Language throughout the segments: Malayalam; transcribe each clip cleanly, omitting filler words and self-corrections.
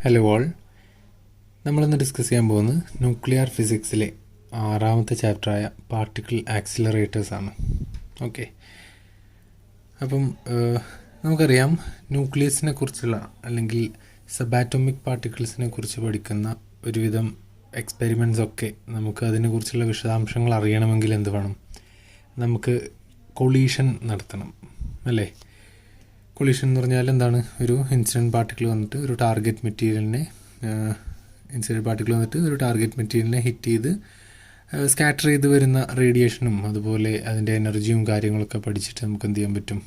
Hello all. നമ്മളിന്ന് ഡിസ്കസ് ചെയ്യാൻ പോകുന്നത് ന്യൂക്ലിയർ ഫിസിക്സിലെ 6ാമത്തെ ചാപ്റ്ററായ പാർട്ടിക്കിൾ ആക്സിലറേറ്റേഴ്സ് ആണ്. ഓക്കെ, അപ്പം നമുക്കറിയാം ന്യൂക്ലിയസിനെ കുറിച്ചുള്ള അല്ലെങ്കിൽ സബാറ്റോമിക് പാർട്ടിക്കിൾസിനെ കുറിച്ച് പഠിക്കുന്ന ഒരുവിധം എക്സ്പെരിമെൻറ്റ്സ് ഒക്കെ നമുക്ക് അതിനെക്കുറിച്ചുള്ള വിശദാംശങ്ങൾ അറിയണമെങ്കിൽ എന്ത് വേണം? നമുക്ക് കൊളീഷൻ നടത്തണം, അല്ലേ? കൊളീഷൻ എന്ന് പറഞ്ഞാൽ എന്താണ്? ഒരു ഇൻസിഡൻറ്റ് പാർട്ടിക്കിൾ വന്നിട്ട് ഒരു ടാർഗറ്റ് മെറ്റീരിയലിനെ ഹിറ്റ് ചെയ്ത് സ്കാറ്റർ ചെയ്ത് വരുന്ന റേഡിയേഷനും അതുപോലെ അതിൻ്റെ എനർജിയും കാര്യങ്ങളൊക്കെ പഠിച്ചിട്ട് നമുക്ക് എന്ത് ചെയ്യാൻ പറ്റും?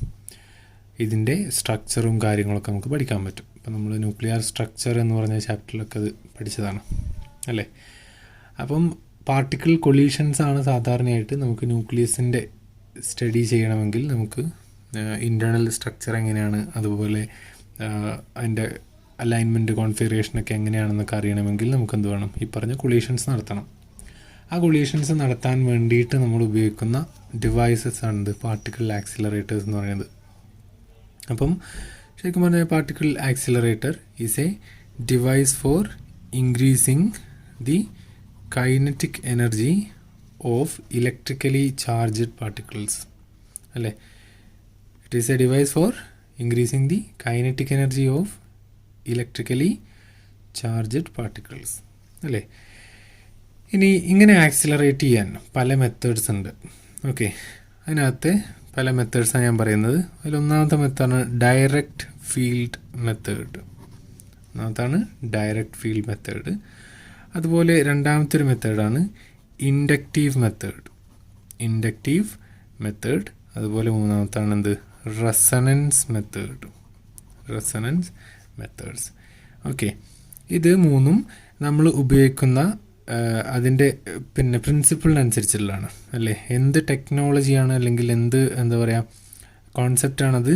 ഇതിൻ്റെ സ്ട്രക്ചറും കാര്യങ്ങളൊക്കെ നമുക്ക് പഠിക്കാൻ പറ്റും. അപ്പം നമ്മൾ ന്യൂക്ലിയർ സ്ട്രക്ചർ എന്ന് പറഞ്ഞ ചാപ്റ്ററിലൊക്കെ അത് പഠിച്ചതാണ്, അല്ലേ? അപ്പം പാർട്ടിക്കിൾ കൊളീഷൻസ് ആണ് സാധാരണയായിട്ട് നമുക്ക് ന്യൂക്ലിയസിൻ്റെ സ്റ്റഡി ചെയ്യണമെങ്കിൽ നമുക്ക് ഇൻറ്റേർണൽ സ്ട്രക്ചർ എങ്ങനെയാണ്, അതുപോലെ അതിൻ്റെ അലൈൻമെൻറ്റ് കോൺഫിഗറേഷനൊക്കെ എങ്ങനെയാണെന്നൊക്കെ അറിയണമെങ്കിൽ നമുക്ക് എന്ത് വേണം? ഈ പറഞ്ഞ കൊളീഷൻസ് നടത്തണം. ആ കൊളീഷൻസ് നടത്താൻ വേണ്ടിയിട്ട് നമ്മൾ ഉപയോഗിക്കുന്ന ഡിവൈസസ് ആണ് പാർട്ടിക്കിൾ ആക്സിലറേറ്റേഴ്സ് എന്ന് പറയുന്നത്. അപ്പം ശരിക്കും പറഞ്ഞാൽ particle accelerator is a device for increasing the kinetic energy of electrically charged particles, അല്ലേ? It is a device for increasing the kinetic energy of electrically charged particles, അല്ലേ? ഇനി ഇങ്ങനെ ആക്സിലറേറ്റ് ചെയ്യാൻ പല മെത്തേഡ്സ് ഉണ്ട്. ഓക്കെ, അതിനകത്ത് പല മെത്തേഡ്സാണ് ഞാൻ പറയുന്നത്. അതിലൊന്നാമത്തെ മെത്തേഡാണ് ഡയറക്റ്റ് ഫീൽഡ് മെത്തേഡ്. അതുപോലെ രണ്ടാമത്തെ ഒരു മെത്തേഡാണ് ഇൻഡക്റ്റീവ് മെത്തേഡ്. അതുപോലെ മൂന്നാമത്താണ് എന്ത്? Resonance methods. ഓക്കെ, ഇത് മൂന്നും നമ്മൾ ഉപയോഗിക്കുന്ന അതിൻ്റെ പ്രിൻസിപ്പിളിനനുസരിച്ചുള്ളതാണ്, അല്ലേ? എന്ത് ടെക്നോളജിയാണ് അല്ലെങ്കിൽ എന്താ പറയുക കോൺസെപ്റ്റാണത്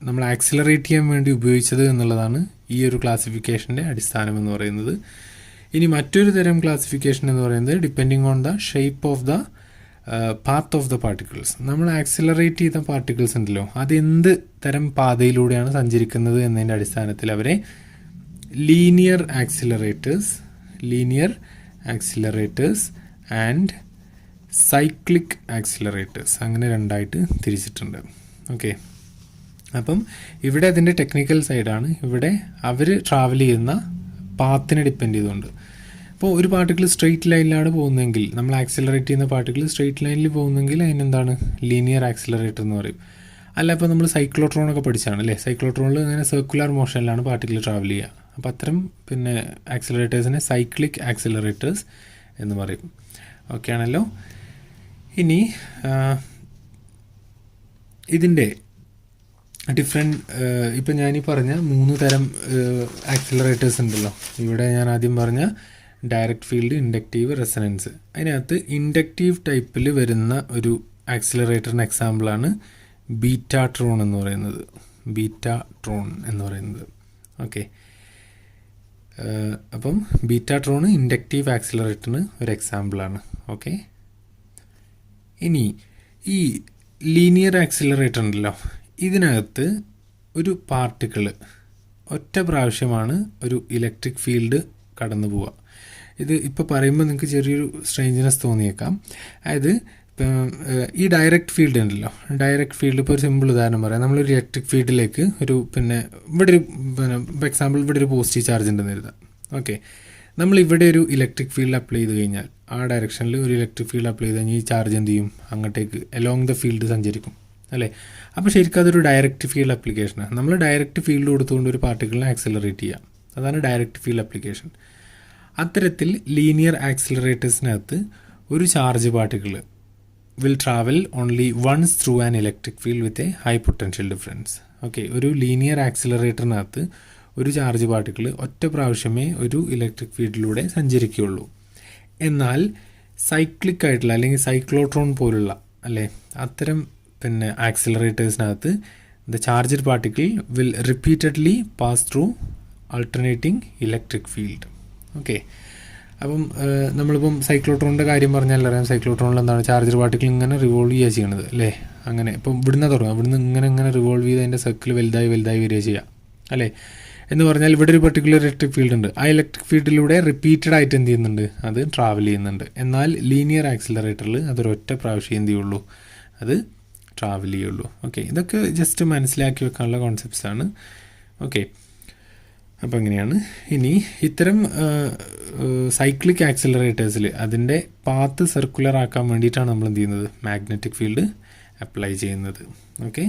നമ്മൾ ആക്സിലറേറ്റ് ചെയ്യാൻ വേണ്ടി ഉപയോഗിച്ചത് എന്നുള്ളതാണ് ഈ ഒരു ക്ലാസിഫിക്കേഷൻ്റെ അടിസ്ഥാനം എന്ന് പറയുന്നത്. ഇനി മറ്റൊരു തരം ക്ലാസിഫിക്കേഷൻ എന്ന് പറയുന്നത് depending on the shape of the path of the particles. നമ്മൾ ആക്സിലറേറ്റ് ചെയ്ത പാർട്ടിക്കിൾസ് ഉണ്ടല്ലോ, അതെന്ത് തരം പാതയിലൂടെയാണ് സഞ്ചരിക്കുന്നത് എന്നതിൻ്റെ അടിസ്ഥാനത്തിൽ അവരെ linear accelerators and cyclic accelerators അങ്ങനെ രണ്ടായിട്ട് തിരിച്ചിട്ടുണ്ട്. ഓക്കെ, അപ്പം ഇവിടെ അതിൻ്റെ ടെക്നിക്കൽ സൈഡാണ്. ഇവിടെ അവർ ട്രാവൽ ചെയ്യുന്ന പാത്തിനെ ഡിപ്പെൻഡ് ചെയ്തുകൊണ്ട്. ഇപ്പോൾ ഒരു പാർട്ടിക്കിൾ സ്ട്രെയിറ്റ് ലൈനിലാണ് പോകുന്നതെങ്കിൽ, നമ്മൾ ആക്സിലറേറ്റ് ചെയ്യുന്ന പാർട്ടിക്കിൾ സ്ട്രെയിറ്റ് ലൈനിൽ പോകുന്നെങ്കിൽ അതിനെന്താണ്? ലീനിയർ ആക്സിലറേറ്റർ എന്ന് പറയും. അല്ല, ഇപ്പോൾ നമ്മൾ സൈക്ലോട്രോണൊക്കെ പഠിച്ചാണ്, അല്ലേ? സൈക്ലോട്രോണിൽ അങ്ങനെ സർക്കുലർ മോഷനിലാണ് പാർട്ടിക്കിൾ ട്രാവൽ ചെയ്യുക. അപ്പോൾ അത്തരം ആക്സിലറേറ്റേഴ്സിനെ സൈക്ലിക് ആക്സിലറേറ്റേഴ്സ് എന്ന് പറയും. ഓക്കെ ആണല്ലോ. ഇനി ഇതിൻ്റെ ഇപ്പം ഞാനീ പറഞ്ഞ 3 തരം ആക്സിലറേറ്റേഴ്സ് ഉണ്ടല്ലോ. ഇവിടെ ഞാൻ ആദ്യം പറഞ്ഞ ഡയറക്റ്റ് ഫീൽഡ്, ഇൻഡക്റ്റീവ്, റെസണൻസ്. അതിനകത്ത് ഇൻഡക്റ്റീവ് ടൈപ്പിൽ വരുന്ന ഒരു ആക്സിലറേറ്ററിന് എക്സാമ്പിളാണ് ബീറ്റാട്രോൺ എന്ന് പറയുന്നത്. ഓക്കെ, അപ്പം ബീറ്റാട്രോൺ ഇൻഡക്റ്റീവ് ആക്സിലറേറ്ററിന് ഒരു എക്സാമ്പിളാണ്. ഓക്കെ, ഇനി ഈ ലീനിയർ ആക്സിലറേറ്റർ ഉണ്ടല്ലോ, ഇതിനകത്ത് ഒരു പാർട്ടിക്കിൾ ഒറ്റ പ്രാവശ്യമാണ് ഒരു ഇലക്ട്രിക് ഫീൽഡ് കടന്നു പോവുക. ഇത് ഇപ്പോൾ പറയുമ്പോൾ നിങ്ങൾക്ക് ചെറിയൊരു സ്ട്രേഞ്ച്നെസ് തോന്നിയേക്കാം. അതായത് ഈ ഡയറക്റ്റ് ഫീൽഡ് ഉണ്ടല്ലോ, ഡയറക്റ്റ് ഫീൽഡ് ഇപ്പോൾ ഒരു സിമ്പിൾ ഉദാഹരണം പറയാം. നമ്മളൊരു ഇലക്ട്രിക് ഫീൽഡിലേക്ക് ഇവിടെ ഒരു എക്സാമ്പിൾ ഇവിടെ ഒരു പോസിറ്റീവ് ചാർജ് ഉണ്ടെന്ന് കരുതാം. ഓക്കെ, നമ്മളിവിടെ ഒരു ഇലക്ട്രിക് ഫീൽഡ് അപ്ലൈ ചെയ്ത് കഴിഞ്ഞാൽ, ആ ഡയറക്ഷനിൽ ഒരു ഇലക്ട്രിക് ഫീൽഡ് അപ്ലൈ ചെയ്ത് കഴിഞ്ഞാൽ ഈ ചാർജ് എന്ത് ചെയ്യും? അങ്ങോട്ടേക്ക് അലോങ് ദ ഫീൽഡ് സഞ്ചരിക്കും, അല്ലേ? അപ്പോൾ ശരിക്കും അതൊരു ഡയറക്റ്റ് ഫീൽഡ് ആപ്ലിക്കേഷനാണ്. നമ്മൾ ഡയറക്റ്റ് ഫീൽഡ് കൊടുത്തുകൊണ്ട് ഒരു പാർട്ടിക്കിളിനെ ആക്സിലറേറ്റ് ചെയ്യാം. അതാണ് ഡയറക്റ്റ് ഫീൽഡ് ആപ്ലിക്കേഷൻ. അത്തരത്തിൽ ലീനിയർ ആക്സിലറേറ്റേഴ്സിനകത്ത് ഒരു charge particle will travel only once through an electric field with a high potential difference. Okay, ഒരു ലീനിയർ ആക്സിലറേറ്ററിനകത്ത് ഒരു ചാർജ് പാർട്ടിക്കിൾ ഒറ്റ പ്രാവശ്യമേ ഒരു ഇലക്ട്രിക് ഫീൽഡിലൂടെ സഞ്ചരിക്കുകയുള്ളൂ. എന്നാൽ സൈക്ലിക് ആയിട്ടുള്ള അല്ലെങ്കിൽ സൈക്ലോട്രോൺ പോലുള്ള, അല്ലേ, അത്തരം ആക്സിലറേറ്റേഴ്സിനകത്ത് the charged particle will repeatedly pass through alternating electric field. Okay, അപ്പം നമ്മളിപ്പം സൈക്ലോട്രോണിൻ്റെ കാര്യം പറഞ്ഞാൽ അറിയാം. സൈക്ലോട്രോണിൽ എന്താണ്? ചാർജ്ഡ് പാർട്ടിക്കിൾ ഇങ്ങനെ റിവോൾവ് ചെയ്യുക ചെയ്യണത്, അല്ലേ? അങ്ങനെ ഇപ്പം ഇവിടുന്ന് തുടങ്ങുക, ഇവിടുന്ന് ഇങ്ങനെ റിവോൾവ് ചെയ്ത് അതിൻ്റെ സർക്കിൾ വലുതായി വരിക ചെയ്യുക, അല്ലേ? എന്ന് പറഞ്ഞാൽ ഇവിടെ ഒരു പെർട്ടിക്കുലർ ഇലക്ട്രിക് ഫീൽഡ് ഉണ്ട്. ആ ഇലക്ട്രിക് ഫീൽഡിലൂടെ റിപ്പീറ്റഡ് ആയിട്ട് എന്ത് ചെയ്യുന്നുണ്ട്, അത് ട്രാവൽ ചെയ്യുന്നുണ്ട്. എന്നാൽ ലീനിയർ ആക്സിലറേറ്ററിൽ അതൊരൊറ്റ പ്രാവശ്യം എന്ത് ചെയ്യുള്ളൂ, അത് ട്രാവൽ ചെയ്യുള്ളൂ. ഓക്കെ, ഇതൊക്കെ ജസ്റ്റ് മനസ്സിലാക്കി വെക്കാനുള്ള കോൺസെപ്റ്റ്സാണ്. ഓക്കെ, അപ്പോൾ എങ്ങനെയാണ് ഇനി ഇത്തരം സൈക്ലിക് ആക്സിലറേറ്റേഴ്സിൽ അതിൻ്റെ പാത്ത് സർക്കുലർ ആക്കാൻ വേണ്ടിയിട്ടാണ് നമ്മൾ എന്ത് ചെയ്യുന്നത്, മാഗ്നറ്റിക് ഫീൽഡ് അപ്ലൈ ചെയ്യുന്നത്. ഓക്കെ,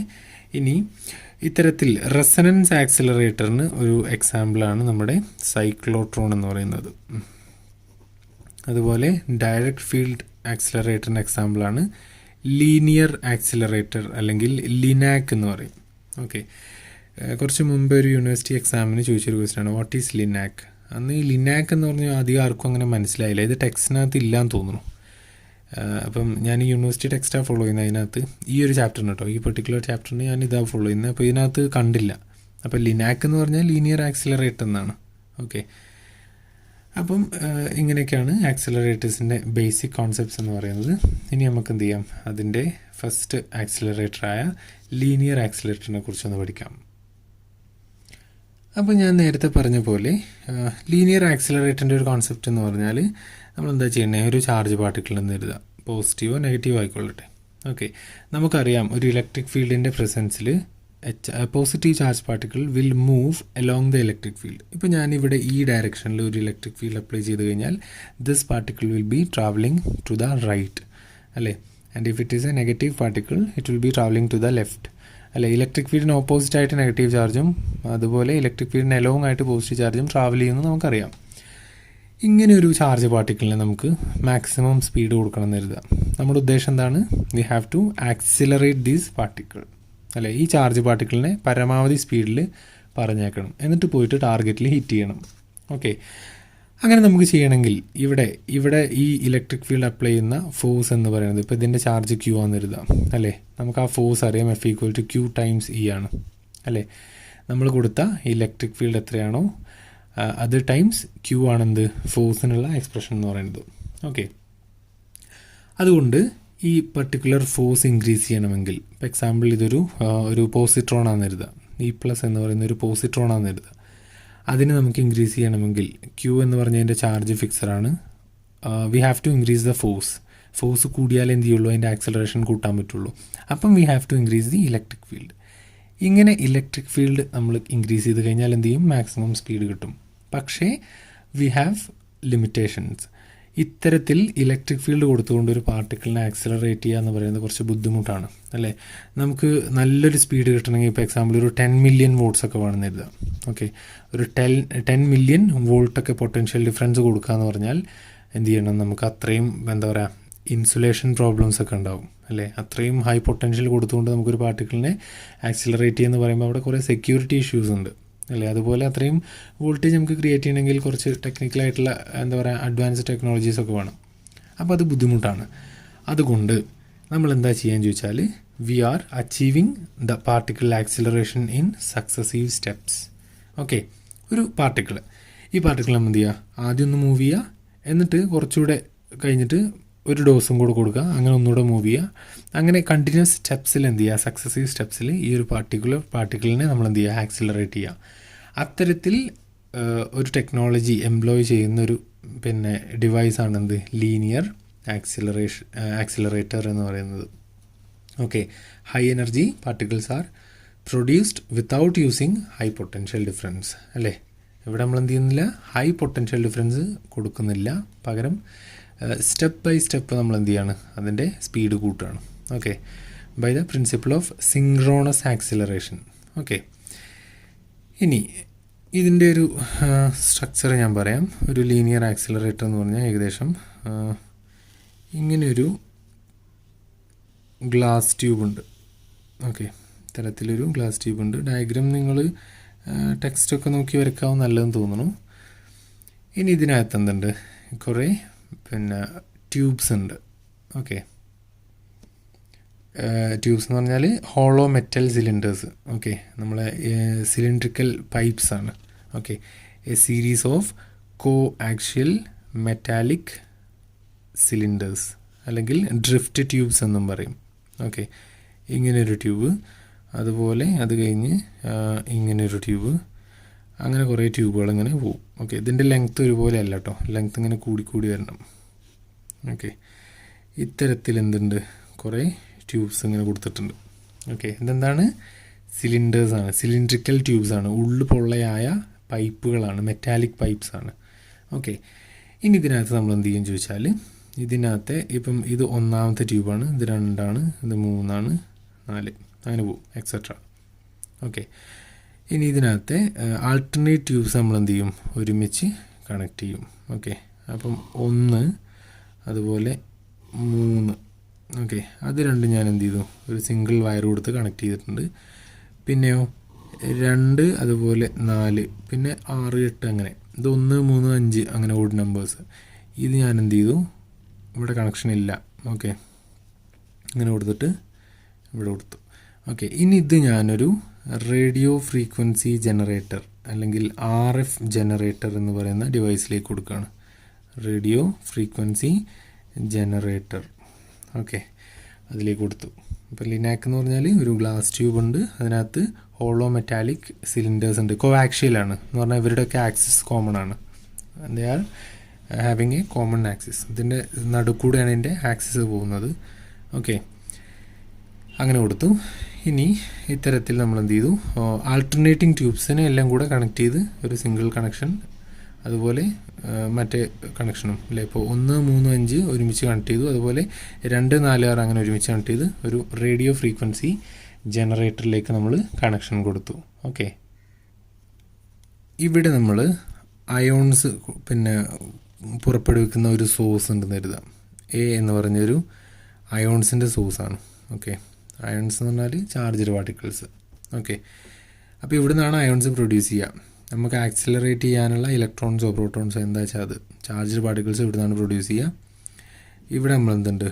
ഇനി ഇത്തരത്തിൽ റെസനൻസ് ആക്സിലറേറ്ററിന് ഒരു എക്സാമ്പിളാണ് നമ്മുടെ സൈക്ലോട്രോൺ എന്ന് പറയുന്നത്. അതുപോലെ ഡയറക്റ്റ് ഫീൽഡ് ആക്സിലറേറ്ററിൻ്റെ എക്സാമ്പിളാണ് ലീനിയർ ആക്സിലറേറ്റർ അല്ലെങ്കിൽ ലിനാക് എന്ന് പറയും. ഓക്കെ, കുറച്ച് മുമ്പ് ഒരു യൂണിവേഴ്സിറ്റി എക്സാമിന് ചോദിച്ചൊരു ക്വസ്റ്റ്യനാണ്, വാട്ട് ഈസ് ലിനാക്. അന്ന് ഈ ലിനാക് എന്ന് പറഞ്ഞാൽ അധികം ആർക്കും അങ്ങനെ മനസ്സിലായില്ല, ഇത് ടെക്സ്റ്റിനകത്ത് ഇല്ലയെന്ന് തോന്നുന്നു. അപ്പം ഞാൻ ഈ യൂണിവേഴ്സിറ്റി ടെക്സ്റ്റാണ് ഫോളോ ചെയ്യുന്നത്. അതിനകത്ത് ഈ ഒരു ചാപ്റ്ററിന് കേട്ടോ, ഈ പെർട്ടിക്കുലർ ചാപ്റ്ററിന് ഞാൻ ഇതാണ് ഫോളോ ചെയ്യുന്നത്. അപ്പോൾ ഇതിനകത്ത് കണ്ടില്ല. അപ്പോൾ ലിനാക് എന്ന് പറഞ്ഞാൽ ലീനിയർ ആക്സിലറേറ്റർ എന്നാണ്. ഓക്കെ, അപ്പം ഇങ്ങനെയൊക്കെയാണ് ആക്സിലറേറ്റേഴ്സിൻ്റെ ബേസിക് കോൺസെപ്റ്റ്സ് എന്ന് പറയുന്നത്. ഇനി നമുക്ക് എന്ത് ചെയ്യാം, അതിൻ്റെ ഫസ്റ്റ് ആക്സിലറേറ്ററായ ലീനിയർ ആക്സിലറേറ്ററിനെ കുറിച്ചൊന്ന് പഠിക്കാം. അപ്പോൾ ഞാൻ നേരത്തെ പറഞ്ഞ പോലെ ലീനിയർ ആക്സിലറേറ്ററിൻ്റെ ഒരു കോൺസെപ്റ്റ് എന്ന് പറഞ്ഞാൽ നമ്മളെന്താ ചെയ്യണേ, ഒരു ചാർജ് പാർട്ടിക്കിൾ എന്ന് എഴുതാം, പോസിറ്റീവോ നെഗറ്റീവോ ആയിക്കൊള്ളട്ടെ. ഓക്കെ, നമുക്കറിയാം ഒരു ഇലക്ട്രിക് ഫീൽഡിൻ്റെ പ്രസൻസിൽ positive charge particle will move along the electric field. ഇപ്പോൾ ഞാനിവിടെ ഈ ഡയറക്ഷനിൽ ഒരു ഇലക്ട്രിക് ഫീൽഡ് അപ്ലൈ ചെയ്ത് കഴിഞ്ഞാൽ this particle will be travelling to the right അല്ലേ, and if it is a negative particle it will be travelling to the left അല്ലേ. ഇലക്ട്രിക് ഫീൽഡിന് ഓപ്പോസിറ്റ് ആയിട്ട് നെഗറ്റീവ് ചാർജും അതുപോലെ ഇലക്ട്രിക് ഫീൽഡിന് അലോങ് ആയിട്ട് പോസിറ്റീവ് ചാർജും ട്രാവൽ ചെയ്യുമെന്ന് നമുക്കറിയാം. ഇങ്ങനെ ഒരു ചാർജ് പാർട്ടിക്കിളിന് നമുക്ക് മാക്സിമം സ്പീഡ് കൊടുക്കണം എന്ന് കരുതുക. നമ്മുടെ ഉദ്ദേശം എന്താണ്, we have to accelerate these particle അല്ലേ. ഈ ചാർജ് പാർട്ടിക്കിളിനെ പരമാവധി സ്പീഡിൽ പറഞ്ഞേക്കണം, എന്നിട്ട് പോയിട്ട് ടാർഗറ്റിൽ ഹിറ്റ് ചെയ്യണം. ഓക്കെ, അങ്ങനെ നമുക്ക് ചെയ്യണമെങ്കിൽ ഇവിടെ ഈ ഇലക്ട്രിക് ഫീൽഡ് അപ്ലൈ ചെയ്യുന്ന ഫോഴ്സ് എന്ന് പറയുന്നത്, ഇപ്പോൾ ഇതിൻ്റെ ചാർജ് ക്യൂ ആണെന്ന് എഴുതാം അല്ലേ. നമുക്ക് ആ ഫോഴ്സ് അറിയാം, F = Q × E ആണ് അല്ലേ. നമ്മൾ കൊടുത്ത ഇലക്ട്രിക് ഫീൽഡ് എത്രയാണോ അത് ടൈംസ് ക്യൂ ആണെന്ത് ഫോഴ്സിനുള്ള എക്സ്പ്രഷൻ എന്ന് പറയുന്നത്. ഓക്കെ, അതുകൊണ്ട് ഈ പർട്ടിക്കുലർ ഫോഴ്സ് ഇൻക്രീസ് ചെയ്യണമെങ്കിൽ, ഇപ്പോൾ എക്സാമ്പിൾ ഇതൊരു പോസിട്രോൺ ആണെന്ന് എഴുതാം, E+ എന്ന് പറയുന്ന ഒരു പോസിട്രോൺ ആണെന്ന് എഴുതാം. അതിന് നമുക്ക് ഇൻക്രീസ് ചെയ്യണമെങ്കിൽ ക്യൂ എന്ന് പറഞ്ഞതിൻ്റെ ചാർജ് ഫിക്സറാണ്, we have to increase the force കൂടിയാൽ എന്ത് ചെയ്യുള്ളൂ, അതിൻ്റെ ആക്സലറേഷൻ കൂട്ടാൻ പറ്റുള്ളൂ. അപ്പം we have to increase the electric field. ഇങ്ങനെ ഇലക്ട്രിക് ഫീൽഡ് നമ്മൾ ഇൻക്രീസ് ചെയ്ത് കഴിഞ്ഞാൽ എന്ത് ചെയ്യും, മാക്സിമം സ്പീഡ് കിട്ടും. പക്ഷേ വി ഹാവ് ലിമിറ്റേഷൻസ്. ഇത്തരത്തിൽ ഇലക്ട്രിക് ഫീൽഡ് കൊടുത്തുകൊണ്ട് ഒരു പാർട്ടിക്കിളിനെ ആക്സിലറേറ്റ് ചെയ്യുക എന്ന് പറയുന്നത് കുറച്ച് ബുദ്ധിമുട്ടാണ് അല്ലേ. നമുക്ക് നല്ലൊരു സ്പീഡ് കിട്ടണമെങ്കിൽ ഇപ്പോൾ എക്സാമ്പിൾ ഒരു 10 മില്യൺ വോൾട്ട്സ് ഒക്കെ വേണമെന്ന് എഴുതാം. ഓക്കെ, ഒരു 10 മില്യൺ വോൾട്ടൊക്കെ പൊട്ടൻഷ്യൽ ഡിഫറൻസ് കൊടുക്കുക എന്ന് പറഞ്ഞാൽ എന്ത് ചെയ്യണം, നമുക്ക് അത്രയും എന്താ പറയുക ഇൻസുലേഷൻ പ്രോബ്ലംസ് ഒക്കെ ഉണ്ടാവും അല്ലേ. അത്രയും ഹൈ പൊട്ടൻഷ്യൽ കൊടുത്തുകൊണ്ട് നമുക്കൊരു പാർട്ടിക്കിളിനെ ആക്സിലറേറ്റ് ചെയ്യുക പറയുമ്പോൾ അവിടെ കുറേ സെക്യൂരിറ്റി ഇഷ്യൂസ് ഉണ്ട് അല്ലേ. അതുപോലെ അത്രയും വോൾട്ടേജ് നമുക്ക് ക്രിയേറ്റ് ചെയ്യണമെങ്കിൽ കുറച്ച് ടെക്നിക്കലായിട്ടുള്ള എന്താ പറയുക അഡ്വാൻസ്ഡ് ടെക്നോളജീസൊക്കെ വേണം. അപ്പോൾ അത് ബുദ്ധിമുട്ടാണ്. അതുകൊണ്ട് നമ്മൾ എന്താ ചെയ്യാൻ ചോദിച്ചാൽ, we are achieving the particle acceleration in successive steps. Okay, ഒരു ഈ പാർട്ടിക്കിൾ നമ്മൾ എന്ത് ചെയ്യുക, ആദ്യം ഒന്ന് മൂവ് ചെയ്യുക, എന്നിട്ട് കുറച്ചുകൂടെ കഴിഞ്ഞിട്ട് ഒരു ഡോസും കൂടെ കൊടുക്കുക, അങ്ങനെ ഒന്നുകൂടെ മൂവ് ചെയ്യുക. അങ്ങനെ കണ്ടിന്യൂസ് സ്റ്റെപ്സിൽ എന്ത് ചെയ്യുക, സക്സസീവ് സ്റ്റെപ്സിൽ ഈ ഒരു പാർട്ടിക്കിളിനെ നമ്മൾ എന്ത് ചെയ്യുക, ആക്സിലറേറ്റ് ചെയ്യുക. അത്തരത്തിൽ ഒരു ടെക്നോളജി എംപ്ലോയ് ചെയ്യുന്നൊരു ഡിവൈസാണ് എന്ത്, ലീനിയർ ആക്സിലറേറ്റർ എന്ന് പറയുന്നത്. Okay, high energy particles are produced without using high potential difference അല്ലേ. ഇവിടെ നമ്മൾ എന്ത് ചെയ്യുന്നില്ല, ഹൈ പൊട്ടൻഷ്യൽ ഡിഫറൻസ് കൊടുക്കുന്നില്ല, പകരം സ്റ്റെപ്പ് ബൈ സ്റ്റെപ്പ് നമ്മൾ എന്ത് ചെയ്യാണ്, അതിൻ്റെ സ്പീഡ് കൂട്ടുകയാണ്. Okay, by the principle of synchronous acceleration. Okay, ഇനി ഇതിൻ്റെ ഒരു സ്ട്രക്ചർ ഞാൻ പറയാം. ഒരു ലീനിയർ ആക്സിലറേറ്റർ എന്ന് പറഞ്ഞാൽ ഏകദേശം ഇങ്ങനെയൊരു ഗ്ലാസ് ട്യൂബുണ്ട്. ഓക്കെ, ഇത്തരത്തിലൊരു ഗ്ലാസ് ട്യൂബുണ്ട്. ഡയഗ്രാം നിങ്ങൾ ടെക്സ്റ്റൊക്കെ നോക്കി വരയ്ക്കാവും നല്ലതെന്ന് തോന്നുന്നു. ഇനി ഇതിനകത്ത് എന്തുണ്ട്, കുറേ ട്യൂബ്സ് ഉണ്ട്. ഓക്കെ, ട്യൂബ്സ് എന്ന് പറഞ്ഞാൽ ഹോളോ മെറ്റൽ സിലിണ്ടേഴ്സ്. ഓക്കെ, നമ്മളെ സിലിണ്ട്രിക്കൽ പൈപ്സ് ആണ്. Okay, a series of coaxial metallic cylinders അല്ലെങ്കിൽ ഡ്രിഫ്റ്റ് ട്യൂബ്സ് എന്നും പറയും. ഓക്കെ, ഇങ്ങനെയൊരു ട്യൂബ്, അതുപോലെ അത് കഴിഞ്ഞ് ഇങ്ങനെയൊരു ട്യൂബ്, അങ്ങനെ കുറേ ട്യൂബുകൾ ഇങ്ങനെ പോവും. ഓക്കെ, ഇതിൻ്റെ ലെങ്ത്ത് ഒരുപോലെ അല്ല കേട്ടോ, ലെങ്ത്ത് ഇങ്ങനെ കൂടി വരണം. ഓക്കെ, ഇത്തരത്തിൽ എന്തുണ്ട്, കുറേ ട്യൂബ്സ് ഇങ്ങനെ കൊടുത്തിട്ടുണ്ട്. ഓക്കെ, ഇതെന്താണ്, സിലിണ്ടേഴ്സാണ്, സിലിണ്ട്രിക്കൽ ട്യൂബ്സാണ്, ഉള്ളു പൊള്ളയായ പൈപ്പുകളാണ്, മെറ്റാലിക് പൈപ്പ്സാണ്. ഓക്കെ, ഇനി ഇതിനകത്ത് നമ്മൾ എന്ത് ചെയ്യും ചോദിച്ചാൽ, ഇതിനകത്തെ ഇപ്പം ഇത് ഒന്നാമത്തെ ട്യൂബാണ്, ഇത് 2ആണ്, ഇത് 3ആണ്, 4 അങ്ങനെ പോവും എക്സെട്ര. ഓക്കെ, ഇനി ഇതിനകത്തെ ആൾട്ടർനേറ്റ് ട്യൂബ്സ് നമ്മൾ എന്ത് ചെയ്യും, ഒരുമിച്ച് കണക്ട് ചെയ്യും. ഓക്കെ, അപ്പം 1 അതുപോലെ 3. ഓക്കെ, അത് രണ്ടും ഞാൻ എന്ത് ചെയ്തു, ഒരു സിംഗിൾ വയർ കൊടുത്ത് കണക്ട് ചെയ്തിട്ടുണ്ട്. പിന്നെയോ 2 അതുപോലെ 4 പിന്നെ 6, 8 അങ്ങനെ, ഇത് 1, 3, 5 അങ്ങനെ ഓഡ് നമ്പേഴ്സ്. ഇത് ഞാൻ എന്ത് ചെയ്തു, ഇവിടെ കണക്ഷൻ ഇല്ല. ഓക്കെ, ഇങ്ങനെ കൊടുത്തിട്ട് ഇവിടെ കൊടുത്തു. ഓക്കെ, ഇനി ഇത് ഞാനൊരു റേഡിയോ ഫ്രീക്വൻസി ജനറേറ്റർ അല്ലെങ്കിൽ RF ജനറേറ്റർ എന്ന് പറയുന്ന ഡിവൈസിലേക്ക് കൊടുക്കുകയാണ്. Radio frequency generator. ഓക്കെ, അതിലേക്ക് കൊടുത്തു. ഇപ്പോൾ ലിനാക്ക് എന്ന് പറഞ്ഞാൽ ഒരു ഗ്ലാസ് ട്യൂബ് ഉണ്ട്, അതിനകത്ത് ഹോളോ മെറ്റാലിക് സിലിണ്ടേഴ്സ് ഉണ്ട്, കോവാക്ഷ്യലാണ് എന്ന് പറഞ്ഞാൽ ഇവരുടെയൊക്കെ ആക്സിസ് കോമൺ ആണ്. They are having A common axis, ഇതിൻ്റെ നടുക്കൂടെയാണ് ഇതിൻ്റെ ആക്സിസ് പോകുന്നത്. ഓക്കെ, അങ്ങനെ കൊടുത്തു. ഇനി ഇത്തരത്തിൽ നമ്മൾ എന്ത് ചെയ്തു, ആൾട്ടർനേറ്റിംഗ് ട്യൂബ്സിനെ എല്ലാം കൂടെ കണക്ട് ചെയ്ത് ഒരു സിംഗിൾ കണക്ഷൻ, അതുപോലെ മറ്റേ കണക്ഷനും അല്ലേ, ഇപ്പോൾ 1, 3, 5 ഒരുമിച്ച് കണക്ട് ചെയ്തു, അതുപോലെ 2, 4, 6 അങ്ങനെ ഒരുമിച്ച് കണക്ട് ചെയ്ത് ഒരു റേഡിയോ ഫ്രീക്വൻസി ജനറേറ്ററിലേക്ക് നമ്മൾ കണക്ഷൻ കൊടുത്തു. ഓക്കെ, ഇവിടെ നമ്മൾ അയോൺസ് പിന്നെ പുറപ്പെടുവിക്കുന്ന ഒരു സോഴ്സ് ഉണ്ടെന്ന് കരുതാം. എ എന്ന് പറഞ്ഞൊരു അയോൺസിൻ്റെ സോഴ്സാണ്. ഓക്കെ, അയോൺസ് എന്ന് പറഞ്ഞാൽ ചാർജഡ് പാർട്ടിക്കിൾസ്. ഓക്കെ, അപ്പോൾ ഇവിടെ നിന്നാണ് അയോൺസ് പ്രൊഡ്യൂസ് ചെയ്യുക. നമുക്ക് ആക്സിലറേറ്റ് ചെയ്യാനുള്ള ഇലക്ട്രോൺസോ പ്രോട്ടോൺസോ എന്താ വെച്ചാൽ അത് ചാർജഡ് പാർട്ടിക്കിൾസ് ഇവിടെ നിന്നാണ് പ്രൊഡ്യൂസ് ചെയ്യുക. ഇവിടെ നമ്മൾ എന്തുണ്ട്,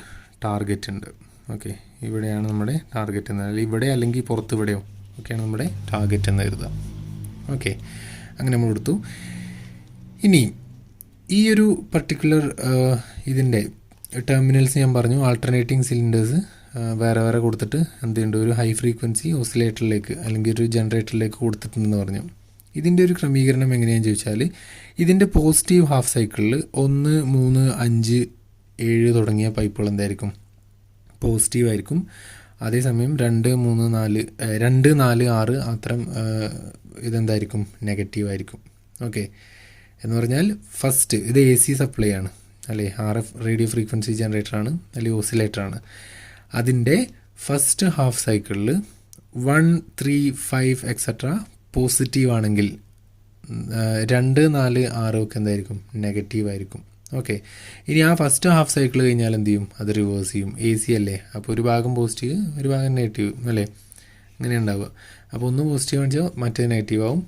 ടാർഗറ്റ് ഉണ്ട്. ഓക്കെ, ഇവിടെയാണ് നമ്മുടെ ടാർഗറ്റ് എന്ന്, അല്ലെങ്കിൽ ഇവിടെ അല്ലെങ്കിൽ പുറത്ത് ഇവിടെയോ ഒക്കെയാണ് നമ്മുടെ ടാർഗറ്റ് എന്ന് കരുതുക. ഓക്കെ, അങ്ങനെ നമ്മൾ കൊടുത്തു. ഇനി ഈ ഒരു പർട്ടിക്കുലർ ഇതിൻ്റെ ടെർമിനൽസ് ഞാൻ പറഞ്ഞു, ആൾട്ടർനേറ്റിംഗ് സിലിണ്ടേഴ്സ് വേറെ വേറെ കൊടുത്തിട്ട് എന്തുണ്ട്, ഒരു ഹൈ ഫ്രീക്വൻസി ഓസിലേറ്ററിലേക്ക് അല്ലെങ്കിൽ ഒരു ജനറേറ്ററിലേക്ക് കൊടുത്തിട്ടുണ്ടെന്ന് പറഞ്ഞു. ഇതിൻ്റെ ഒരു ക്രമീകരണം എങ്ങനെയാണെന്ന് ചോദിച്ചാൽ, ഇതിൻ്റെ പോസിറ്റീവ് ഹാഫ് സൈക്കിളിൽ 1, 3, 5, 7 തുടങ്ങിയ പൈപ്പുകൾ എന്തായിരിക്കും, പോസിറ്റീവ് ആയിരിക്കും. അതേസമയം 2, 3, 4 2, 4, 6 അത്തരം ഇതെന്തായിരിക്കും, നെഗറ്റീവ് ആയിരിക്കും. ഓക്കെ, എന്ന് പറഞ്ഞാൽ ഫസ്റ്റ് ഇത് AC സപ്ലൈ ആണ് അല്ലേ, RF റേഡിയോ ഫ്രീക്വൻസി ജനറേറ്ററാണ് അല്ലെങ്കിൽ ഓസിലേറ്ററാണ്. അതിൻ്റെ ഫസ്റ്റ് ഹാഫ് സൈക്കിളിൽ 1, 3, 5 എക്സെട്ര പോസിറ്റീവ് ആണെങ്കിൽ 2, 4, 6 ഒക്കെ എന്തായിരിക്കും, നെഗറ്റീവ് ആയിരിക്കും. ഓക്കെ, ഇനി ആ ഫസ്റ്റ് ഹാഫ് സൈക്കിൾ കഴിഞ്ഞാൽ എന്ത് ചെയ്യും, അത് റിവേഴ്സ് ചെയ്യും. AC അല്ലേ, അപ്പോൾ ഒരു ഭാഗം പോസിറ്റീവ് ഒരു ഭാഗം നെഗറ്റീവ് അല്ലേ, അങ്ങനെ ഉണ്ടാവുക. അപ്പോൾ ഒന്ന് പോസിറ്റീവ് കാണിച്ചാൽ മറ്റേ നെഗറ്റീവ് ആവും.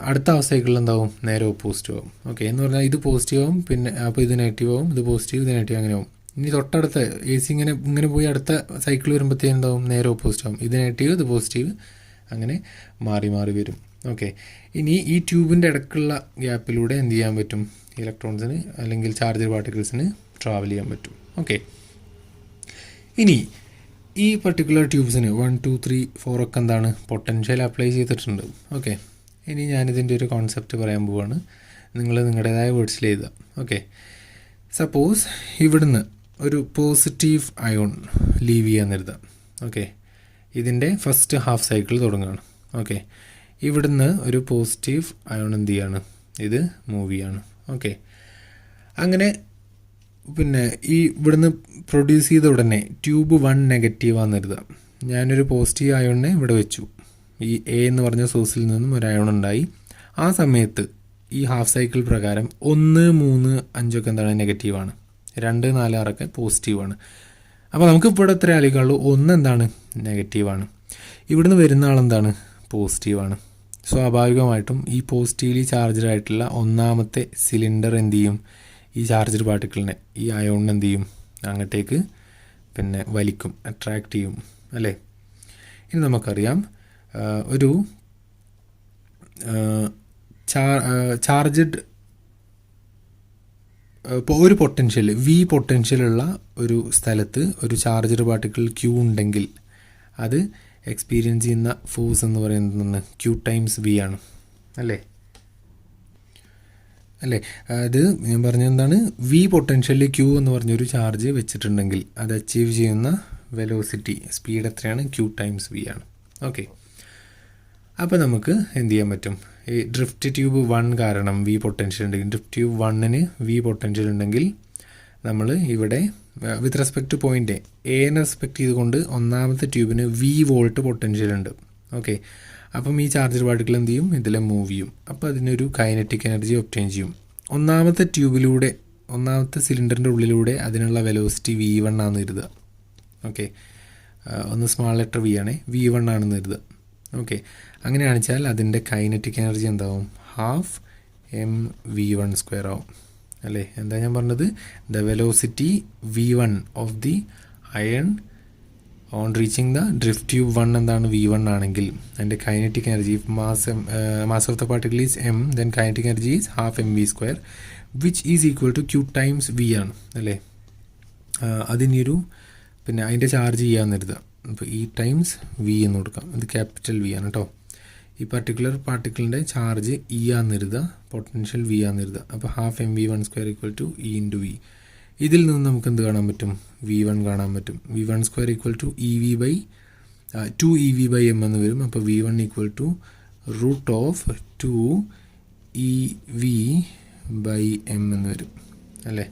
അടുത്ത ഹാഫ് സൈക്കിളിൽ എന്താവും, നേരെ ഓപ്പോസിറ്റീവ് ആവും. ഓക്കെ, എന്ന് പറഞ്ഞാൽ ഇത് പോസിറ്റീവ് ആവും, പിന്നെ അപ്പോൾ ഇത് നെഗറ്റീവ് ആവും, ഇത് പോസിറ്റീവ് ഇത് നെഗറ്റീവ് അങ്ങനെ ആവും. ഇനി തൊട്ടടുത്ത AC ഇങ്ങനെ പോയി അടുത്ത സൈക്കിൾ വരുമ്പോഴത്തേക്കും എന്താവും, നേരെ ഓപ്പോസിറ്റ് ആവും, ഇത് നെഗറ്റീവ് ഇത് പോസിറ്റീവ് അങ്ങനെ മാറി വരും. ഓക്കെ, ഇനി ഈ ട്യൂബിൻ്റെ ഇടയ്ക്കുള്ള ഗ്യാപ്പിലൂടെ എന്ത് ചെയ്യാൻ പറ്റും, ഇലക്ട്രോൺസിന് അല്ലെങ്കിൽ ചാർജഡ് പാർട്ടിക്കിൾസിന് ട്രാവൽ ചെയ്യാൻ പറ്റും. ഓക്കെ, ഇനി ഈ പർട്ടിക്കുലർ ട്യൂബ്സിന് 1, 2, 3, 4 ഒക്കെ എന്താണ്, പൊട്ടൻഷ്യൽ അപ്ലൈ ചെയ്തിട്ടുണ്ട്. ഓക്കെ, ഇനി ഞാനിതിൻ്റെ ഒരു കോൺസെപ്റ്റ് പറയാൻ പോവാണ്, നിങ്ങൾ നിങ്ങളുടേതായ വേർഡ്സിൽ എഴുതുക. ഓക്കെ, സപ്പോസ് ഇവിടുന്ന് ഒരു പോസിറ്റീവ് അയോൺ ലീവ് ചെയ്യാൻ എഴുതാം. ഓക്കെ, ഇതിൻ്റെ ഫസ്റ്റ് ഹാഫ് സൈക്കിൾ തുടങ്ങുകയാണ്. ഓക്കെ, ഇവിടുന്ന് ഒരു പോസിറ്റീവ് അയോൺ എന്ത് ചെയ്യാണ്, ഇത് മൂവ് ചെയ്യാണ്. ഓക്കെ, അങ്ങനെ പിന്നെ ഈ ഇവിടുന്ന് പ്രൊഡ്യൂസ് ചെയ്ത ഉടനെ ട്യൂബ് 1 നെഗറ്റീവാന്ന് കരുതാം. ഞാനൊരു പോസിറ്റീവ് അയോണിനെ ഇവിടെ വെച്ചു. ഈ A എന്ന് പറഞ്ഞ സോഴ്സിൽ നിന്നും ഒരു അയോൺ ഉണ്ടായി. ആ സമയത്ത് ഈ ഹാഫ് സൈക്കിൾ പ്രകാരം 1, 3, 5 ഒക്കെ എന്താണ്, നെഗറ്റീവാണ്. 2, 4, 6 ഒക്കെ പോസിറ്റീവാണ്. അപ്പോൾ നമുക്ക് ഇവിടെ എത്ര ആലോചിക്കാനുള്ളൂ, 1 എന്താണ്, നെഗറ്റീവാണ്. ഇവിടുന്ന് വരുന്ന ആളെന്താണ്, പോസിറ്റീവാണ്. സ്വാഭാവികമായിട്ടും ഈ പോസിറ്റീവ്ലി ചാർജ്ഡ് ആയിട്ടുള്ള ഒന്നാമത്തെ സിലിണ്ടർ എന്ത് ചെയ്യും, ഈ ചാർജ്ഡ് പാർട്ടിക്കിളിനെ ഈ അയോണിനെ എന്ത് ചെയ്യും, അങ്ങോട്ടേക്ക് പിന്നെ വലിക്കും, അട്രാക്റ്റ് ചെയ്യും അല്ലേ. ഇനി നമുക്കറിയാം ഒരു ചാർജ്ഡ് ഇപ്പോൾ ഒരു പൊട്ടൻഷ്യൽ V പൊട്ടൻഷ്യലുള്ള ഒരു സ്ഥലത്ത് ഒരു ചാർജ്ഡ് പാർട്ടിക്കിൾ Q ഉണ്ടെങ്കിൽ അത് എക്സ്പീരിയൻസ് ചെയ്യുന്ന ഫോഴ്സ് എന്ന് പറയുന്നത് Q ടൈംസ് V ആണ് അല്ലേ. അല്ലേ? അത് ഞാൻ പറഞ്ഞത് എന്താണ്, വി പൊട്ടൻഷ്യലി ക്യൂ എന്ന് പറഞ്ഞൊരു ചാർജ് വെച്ചിട്ടുണ്ടെങ്കിൽ അത് അച്ചീവ് ചെയ്യുന്ന വെലോസിറ്റി സ്പീഡ് എത്രയാണ്? ക്യൂ ടൈംസ് വി ആണ്. ഓക്കെ, അപ്പോൾ നമുക്ക് എന്ത് ചെയ്യാൻ പറ്റും? ഈ ഡ്രിഫ്റ്റ് ട്യൂബ് 1 കാരണം വി പൊട്ടൻഷ്യൽ ഉണ്ടെങ്കിൽ, ഡ്രിഫ്റ്റ് ട്യൂബ് 1-ന് വി പൊട്ടൻഷ്യൽ ഉണ്ടെങ്കിൽ നമ്മൾ ഇവിടെ വിത്ത് റെസ്പെക്ട് ടു പോയിൻ്റ് എനെ റെസ്പെക്ട് ചെയ്തുകൊണ്ട് ഒന്നാമത്തെ ട്യൂബിന് വി വോൾട്ട് പൊട്ടൻഷ്യൽ ഉണ്ട്. ഓക്കെ, അപ്പം ഈ ചാർജർ പാർട്ടിക്കിൾ എന്ത് ചെയ്യും? ഇതിൽ മൂവ് ചെയ്യും. അപ്പോൾ അതിനൊരു കൈനറ്റിക് എനർജി ഒബ്റ്റെയിൻ ചെയ്യും. ഒന്നാമത്തെ ട്യൂബിലൂടെ, ഒന്നാമത്തെ സിലിണ്ടറിൻ്റെ ഉള്ളിലൂടെ അതിനുള്ള വെലോസിറ്റി V1 ആണെന്ന് കരുതുക. ഓക്കെ, ഒന്ന് സ്മാൾ ലെറ്റർ വി ആണേ, V1 ആണെന്ന് കരുതുക. ഓക്കെ, അങ്ങനെയാണെന്ന് വെച്ചാൽ അതിൻ്റെ കൈനറ്റിക് എനർജി എന്താവും? ഹാഫ് mv1² ആവും. അല്ലേ? എന്താ ഞാൻ പറഞ്ഞത്? The velocity V1 of the ion on reaching the drift tube 1 എന്താണ്? V1 ആണെങ്കിൽ അതിൻ്റെ kinetic energy mass of the particle is m, then kinetic energy is half mv² which is equal to Q times V ആണ്. അല്ലേ? അതിനൊരു പിന്നെ അതിൻ്റെ ചാർജ് ചെയ്യാമെന്ന് കരുതുക. അപ്പോൾ E ടൈംസ് V എന്ന് കൊടുക്കാം. ഇത് ക്യാപിറ്റൽ V ആണ് കേട്ടോ. ഈ പർട്ടിക്കുലർ പാർട്ടിക്കിളിൻ്റെ ചാർജ് E ആണെന്ന് കരുതുക, പൊട്ടൻഷ്യൽ V ആണെന്ന് കരുതുക. അപ്പോൾ half mv1² equal to E into V. ഇതിൽ നിന്ന് നമുക്ക് എന്ത് കാണാൻ പറ്റും? V1 കാണാൻ പറ്റും. V1² ഈക്വൽ ടു2EV/m എന്ന് വരും. അപ്പോൾ V1 ഈക്വൽ ടു √2EV/m എന്ന് വരും. അല്ലേ?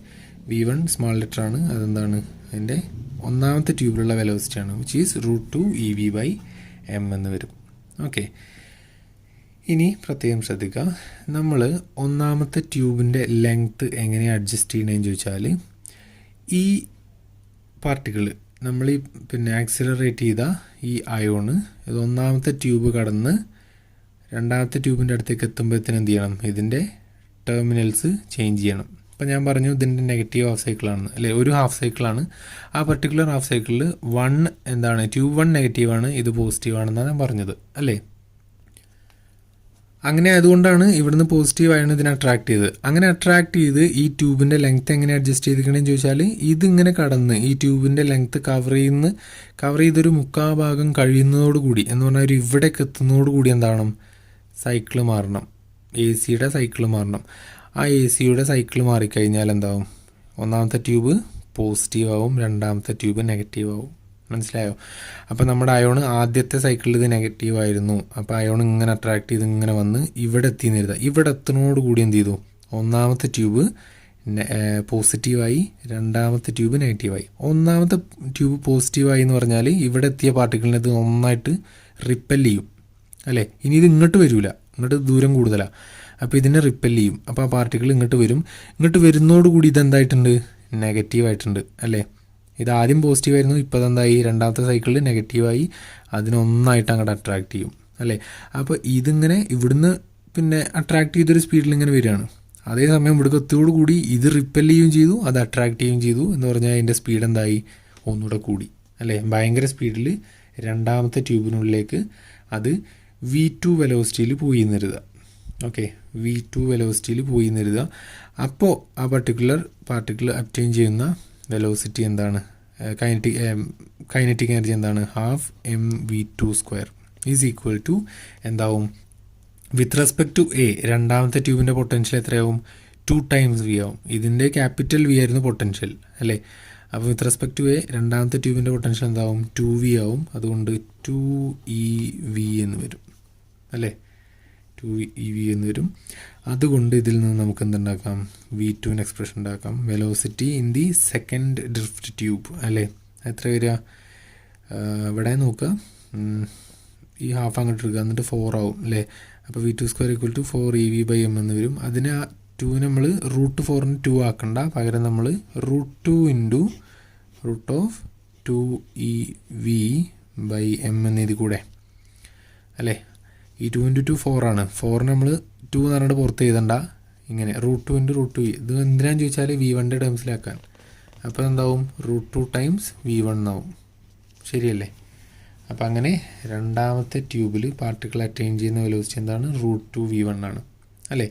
V1 സ്മാൾ ലെറ്റർ ആണ്, അതെന്താണ്? അതിൻ്റെ ഒന്നാമത്തെ ട്യൂബിലുള്ള വെലോസിറ്റി ആണ്, വിച്ച് ഈസ് √2EV/m എന്ന് വരും. ഓക്കെ, ഇനി പ്രത്യേകം ശ്രദ്ധിക്കുക, നമ്മൾ ഒന്നാമത്തെ ട്യൂബിൻ്റെ ലെങ്ത്ത് എങ്ങനെയാണ് അഡ്ജസ്റ്റ് ചെയ്യണമെന്ന് ചോദിച്ചാൽ, ഈ പാർട്ടിക്കിൾ നമ്മൾ ഈ പിന്നെ ആക്സിലറേറ്റ് ചെയ്ത ഈ അയോണ് ഇത് ഒന്നാമത്തെ ട്യൂബ് കടന്ന് രണ്ടാമത്തെ ട്യൂബിൻ്റെ അടുത്തേക്ക് എത്തുമ്പോഴത്തേന് എന്ത് ചെയ്യണം? ഇതിൻ്റെ ടെർമിനൽസ് ചേഞ്ച് ചെയ്യണം. അപ്പോൾ ഞാൻ പറഞ്ഞു ഇതിൻ്റെ നെഗറ്റീവ് ഹാഫ് സൈക്കിളാണ്, അല്ലേ? ഒരു ഹാഫ് സൈക്കിളാണ്. ആ പർട്ടിക്കുലർ ഹാഫ് സൈക്കിളിൽ 1 എന്താണ്? ട്യൂബ് 1 നെഗറ്റീവാണ്, ഇത് പോസിറ്റീവാണെന്നാണ് ഞാൻ പറഞ്ഞത്, അല്ലേ? അങ്ങനെ ആയതുകൊണ്ടാണ് ഇവിടുന്ന് പോസിറ്റീവായാണ് ഇതിനെ അട്രാക്ട് ചെയ്തത്. അങ്ങനെ അട്രാക്ട് ചെയ്ത് ഈ ട്യൂബിൻ്റെ ലെങ്ത്ത് എങ്ങനെ അഡ്ജസ്റ്റ് ചെയ്തിരിക്കണമെന്ന് ചോദിച്ചാൽ, ഇതിങ്ങനെ കടന്ന് ഈ ട്യൂബിൻ്റെ ലെങ്ത്ത് കവർ ചെയ്തൊരു 3/4 ഭാഗം കഴിയുന്നതോടുകൂടി, എന്ന് പറഞ്ഞാൽ ഒരു ഇവിടേക്ക് എത്തുന്നതോടുകൂടി എന്താവണം? സൈക്കിൾ മാറണം, AC-യുടെ സൈക്കിൾ മാറണം. ആ AC-യുടെ സൈക്കിൾ മാറിക്കഴിഞ്ഞാൽ എന്താവും? ഒന്നാമത്തെ ട്യൂബ് പോസിറ്റീവ് ആവും, രണ്ടാമത്തെ ട്യൂബ് നെഗറ്റീവ് ആവും. മനസ്സിലായോ? അപ്പോൾ നമ്മുടെ അയോൺ ആദ്യത്തെ സൈക്കിളിൽ ഇത് നെഗറ്റീവ് ആയിരുന്നു. അപ്പോൾ അയോൺ ഇങ്ങനെ അട്രാക്ട് ചെയ്ത് ഇങ്ങനെ വന്ന് ഇവിടെ എത്തിയെന്ന് കരുതുക. ഇവിടെ എത്തുന്നതോട് കൂടി എന്ത് ചെയ്തു? ഒന്നാമത്തെ ട്യൂബ് പോസിറ്റീവായി, രണ്ടാമത്തെ ട്യൂബ് നെഗറ്റീവായി. ഒന്നാമത്തെ ട്യൂബ് പോസിറ്റീവായി എന്ന് പറഞ്ഞാൽ ഇവിടെ എത്തിയ പാർട്ടിക്കിളിനെ ഇത് നന്നായിട്ട് റിപ്പൽ ചെയ്യും, അല്ലേ? ഇനി ഇത് ഇങ്ങോട്ട് വരില്ല, ഇങ്ങോട്ട് ദൂരം കൂടുതലാണ്. അപ്പോൾ ഇതിനെ റിപ്പൽ ചെയ്യും. അപ്പോൾ ആ പാർട്ടിക്കിൾ ഇങ്ങോട്ട് വരും. ഇങ്ങോട്ട് വരുന്നതോടുകൂടി ഇതെന്തായിട്ടുണ്ട്? നെഗറ്റീവായിട്ടുണ്ട്, അല്ലേ? ഇത് ആദ്യം പോസിറ്റീവായിരുന്നു, ഇപ്പോൾ അതെന്തായി? രണ്ടാമത്തെ സൈക്കിളിൽ നെഗറ്റീവായി, അതിനൊന്നായിട്ട് അങ്ങോട്ട് അട്രാക്ട് ചെയ്യും, അല്ലേ? അപ്പോൾ ഇതിങ്ങനെ ഇവിടുന്ന് പിന്നെ അട്രാക്ട് ചെയ്തൊരു സ്പീഡിൽ ഇങ്ങനെ വരികയാണ്. അതേസമയം ഇവിടുത്തെ എത്തിയോടുകൂടി ഇത് റിപ്പൽ ചെയ്യുകയും ചെയ്തു, അത് അട്രാക്ട് ചെയ്യുകയും ചെയ്തു. എന്ന് പറഞ്ഞാൽ അതിൻ്റെ സ്പീഡ് എന്തായി? ഒന്നുകൂടെ കൂടി, അല്ലേ? ഭയങ്കര സ്പീഡിൽ രണ്ടാമത്തെ ട്യൂബിനുള്ളിലേക്ക് അത് V2 വെലോസിറ്റിയിൽ പോയി എന്ന് കരുതുക. ഓക്കെ, V2 വെലോസിറ്റിയിൽ പോയി എന്ന് കരുതുക. അപ്പോൾ ആ പർട്ടിക്കുലർ പാർട്ടിക്കിൾ അബ്റ്റെയിൻ ചെയ്യുന്ന വെലോസിറ്റി എന്താണ്? കൈനറ്റിക് എനർജി എന്താണ്? Half mv2² is equal to എന്താവും? വിത്ത് റെസ്പെക്ട് ടു എ രണ്ടാമത്തെ ട്യൂബിൻ്റെ പൊട്ടൻഷ്യൽ എത്രയാവും? 2 ടൈംസ് V ആവും. ഇതിൻ്റെ ക്യാപിറ്റൽ V ആയിരുന്നു പൊട്ടൻഷ്യൽ, അല്ലേ? അപ്പോൾ വിത്ത് റെസ്പെക്ട് ടു എ രണ്ടാമത്തെ ട്യൂബിൻ്റെ പൊട്ടൻഷ്യൽ എന്താവും? 2V ആവും. അതുകൊണ്ട് 2EV എന്ന് വരും, അല്ലേ? 2EV എന്ന് വരും. അതുകൊണ്ട് ഇതിൽ നിന്ന് നമുക്ക് എന്തുണ്ടാക്കാം? V2 എക്സ്പ്രഷൻ ഉണ്ടാക്കാം. Velocity in the second drift tube, അല്ലേ? എത്ര വരിക? ഇവിടെ നോക്കുക, ഈ ഹാഫ് അങ്ങോട്ട് എടുക്കുക, എന്നിട്ട് 4 ആവും, അല്ലേ? അപ്പോൾ V2² ഈക്വൽ ടു 4EV/m എന്ന് വരും. അതിന് 2 നമ്മൾ √4 2 ആക്കണ്ട, പകരം നമ്മൾ √2 ഇൻറ്റു √2EV/m എന്ന് ഇത് കൂടെ, അല്ലേ? ഈ 2 ഇൻറ്റു 2 4 ആണ്. 4 നമ്മൾ 2 എന്ന് പറഞ്ഞിട്ട് പുറത്ത് എഴുതണ്ട, ഇങ്ങനെ √2 ഇൻറ്റു √2. ഇത് എന്തിനാന്ന് ചോദിച്ചാൽ V1 ടേംസിലാക്കാൻ. അപ്പോൾ എന്താവും? √2 ടൈംസ് V1 എന്നാവും. ശരിയല്ലേ? അപ്പോൾ അങ്ങനെ രണ്ടാമത്തെ ട്യൂബിൽ പാർട്ടിക്കിൾ അറ്റൈൻ ചെയ്യുന്ന വെലോസിറ്റി എന്താണ്? √2V1 ആണ്, അല്ലേ?